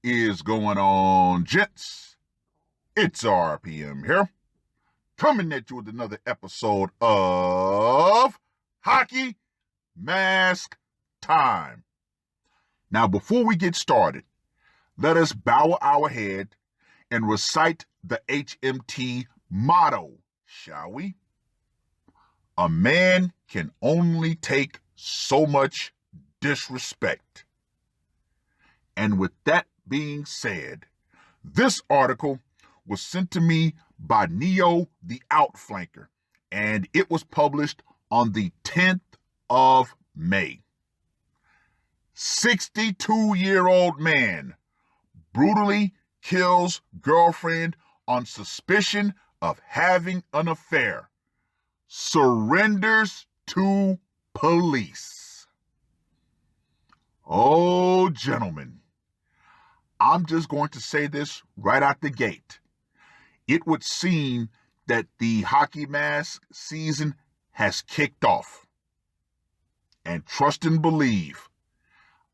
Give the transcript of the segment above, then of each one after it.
is going on, gents? It's R.P.M. here, coming at you with another episode of Hockey Mask Time. Now, before we get started, let us bow our head and recite the HMT motto, shall we? A man can only take so much disrespect. And with that being said, this article was sent to me by Neo the Outflanker, and it was published on the 10th of May. 62-year-old man brutally kills girlfriend on suspicion of having an affair. Surrenders to police. Oh, gentlemen, I'm just going to say this right out the gate. It would seem that the hockey mask season has kicked off. And trust and believe,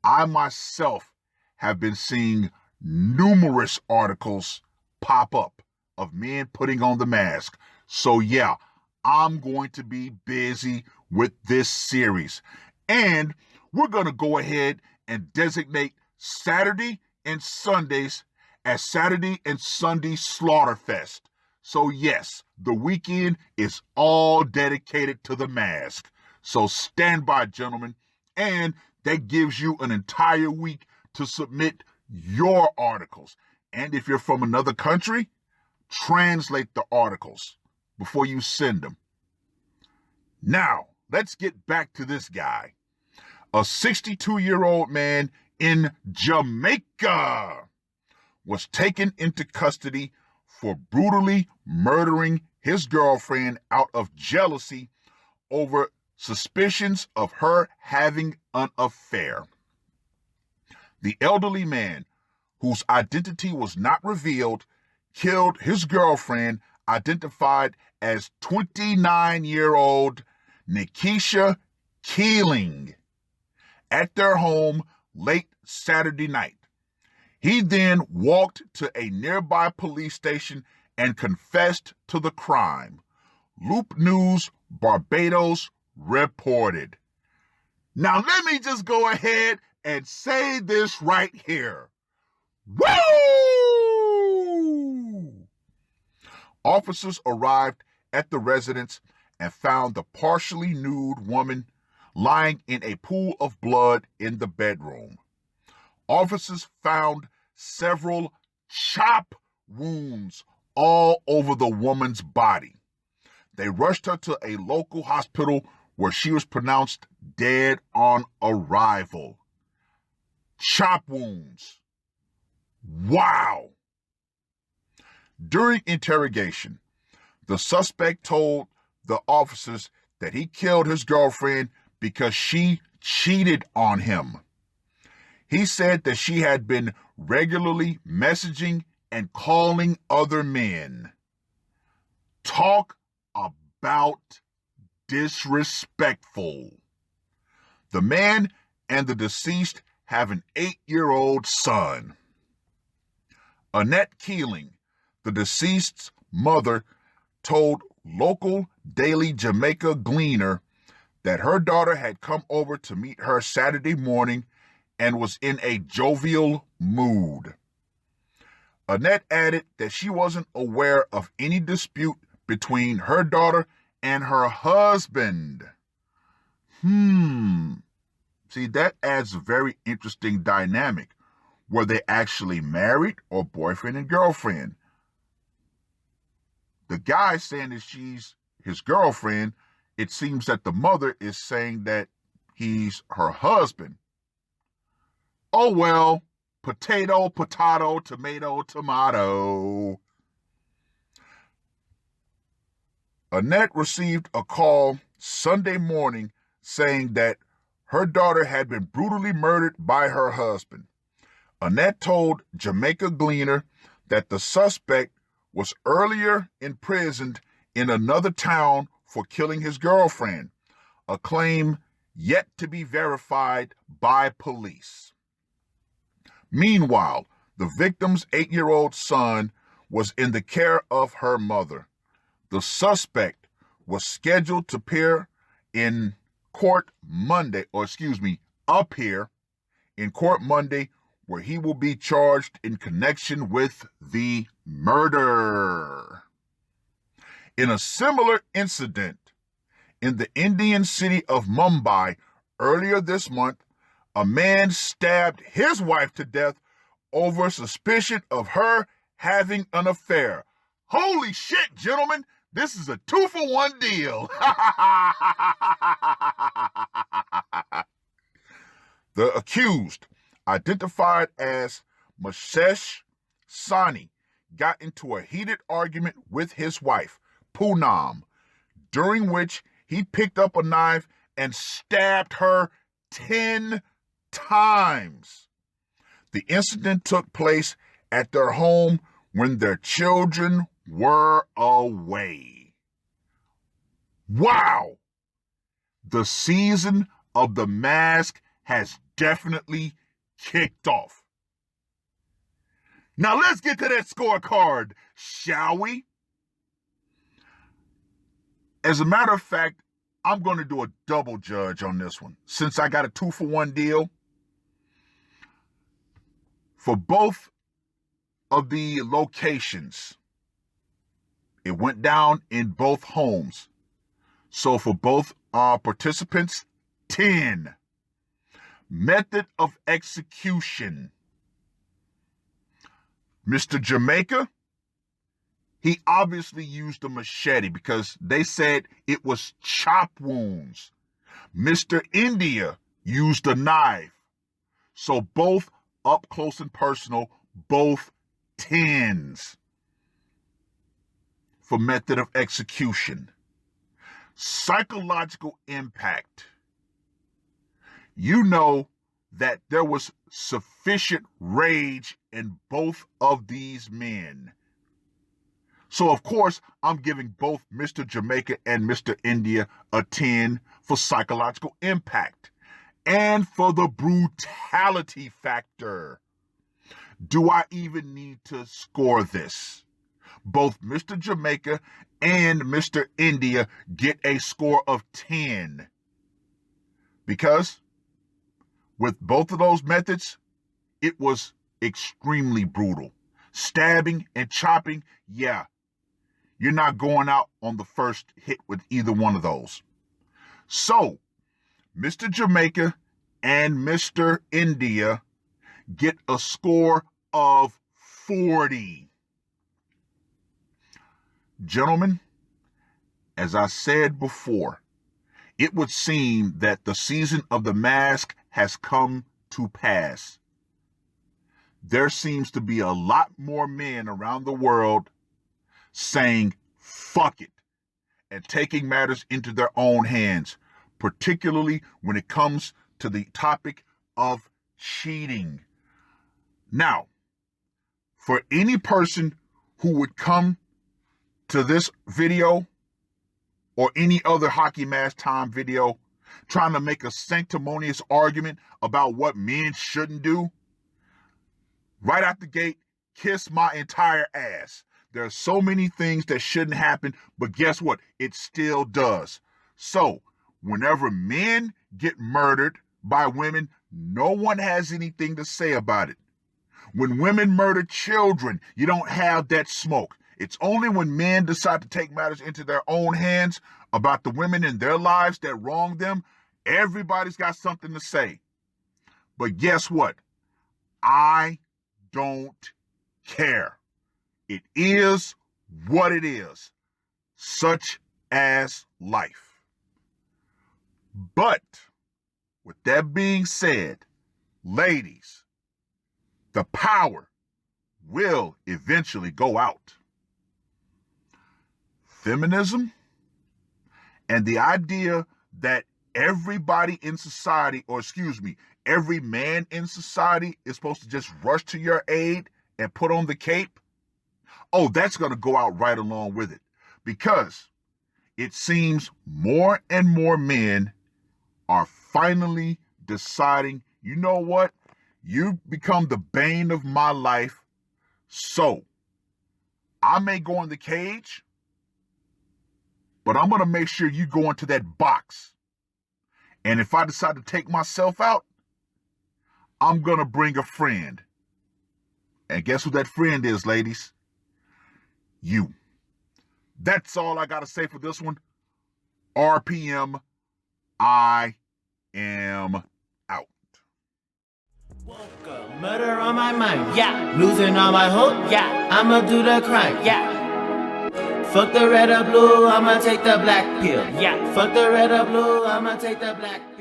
I myself have been seeing numerous articles pop up of men putting on the mask. So yeah, I'm going to be busy with this series. And we're going to go ahead and designate Saturday and Sundays as Saturday and Sunday Slaughterfest. So yes, the weekend is all dedicated to the mask. So stand by, gentlemen, and that gives you an entire week to submit your articles. And if you're from another country, translate the articles before you send them. Now, let's get back to this guy. A 62-year-old man in Jamaica was taken into custody for brutally murdering his girlfriend out of jealousy over suspicions of her having an affair. The elderly man, whose identity was not revealed, killed his girlfriend, identified as 29-year-old Nikisha Keeling, at their home late Saturday night. He then walked to a nearby police station and confessed to the crime. Loop News Barbados reported. Now let me just go ahead and say this right here. Woo! Officers arrived at the residence and found the partially nude woman lying in a pool of blood in the bedroom. Officers found several chop wounds all over the woman's body. They rushed her to a local hospital where she was pronounced dead on arrival. Chop wounds. Wow. During interrogation, the suspect told the officers that he killed his girlfriend because she cheated on him. He said that she had been regularly messaging and calling other men. Talk about disrespectful. The man and the deceased have an 8-year-old son. Annette Keeling, the deceased's mother, told local Daily Jamaica Gleaner that her daughter had come over to meet her Saturday morning and was in a jovial mood. Annette added that she wasn't aware of any dispute between her daughter and her husband. See, that adds a very interesting dynamic. Were they actually married or boyfriend and girlfriend? The guy saying that she's his girlfriend, it seems that the mother is saying that he's her husband. Oh well, potato, potato, tomato, tomato. Annette received a call Sunday morning saying that her daughter had been brutally murdered by her husband. Annette told Jamaica Gleaner that the suspect was earlier imprisoned in another town for killing his girlfriend, a claim yet to be verified by police. Meanwhile, The victim's 8-year-old son was in the care of her mother. The suspect was scheduled to appear in court Monday, appear in court Monday, where he will be charged in connection with the murder. In a similar incident in the Indian city of Mumbai earlier this month, a man stabbed his wife to death over suspicion of her having an affair. Holy shit, gentlemen, this is a 2-for-1 deal. The accused, identified as Mashesh Sani, got into a heated argument with his wife, Poonam, during which he picked up a knife and stabbed her 10 times. The incident took place at their home when their children were away. Wow! The season of The Mask has definitely kicked off. Now let's get to that scorecard, shall we? As a matter of fact, I'm going to do a double judge on this one, since I got a 2-for-1 deal. For both of the locations, it went down in both homes. So for both participants, 10. Method of execution. Mr. Jamaica, he obviously used a machete because they said it was chop wounds. Mr. India used a knife. So both up close and personal, both 10s for method of execution. Psychological impact. You know that there was sufficient rage in both of these men. So, of course, I'm giving both Mr. Jamaica and Mr. India a 10 for psychological impact and for the brutality factor. Do I even need to score this? Both Mr. Jamaica and Mr. India get a score of 10 because with both of those methods, it was extremely brutal. Stabbing and chopping, yeah, you're not going out on the first hit with either one of those. So, Mr. Jamaica and Mr. India get a score of 40. Gentlemen, as I said before, it would seem that the season of The Mask has come to pass. There seems to be a lot more men around the world saying, fuck it, and taking matters into their own hands, particularly when it comes to the topic of cheating. Now, for any person who would come to this video or any other Hockey Mask Time video trying to make a sanctimonious argument about what men shouldn't do, right out the gate, kiss my entire ass. There are so many things that shouldn't happen, but guess what? It still does. So, whenever men get murdered by women, no one has anything to say about it. When women murder children, you don't have that smoke. It's only when men decide to take matters into their own hands about the women in their lives that wrong them, everybody's got something to say. But guess what? I don't care. It is what it is, such as life. But with that being said, ladies, the power will eventually go out. Feminism and the idea that everybody in society, every man in society is supposed to just rush to your aid and put on the cape, oh, that's going to go out right along with it, because it seems more and more men are finally deciding, you know what? You become the bane of my life. So I may go in the cage, but I'm going to make sure you go into that box. And if I decide to take myself out, I'm going to bring a friend. And guess who that friend is, ladies? You. That's all I got to say for this one. R.P.M. I am out. Woke up, murder on my mind, yeah. Losing all my hope, yeah. I'ma do the crime, yeah. Fuck the red or blue, I'ma take the black pill, yeah. Fuck the red or blue, I'ma take the black pill.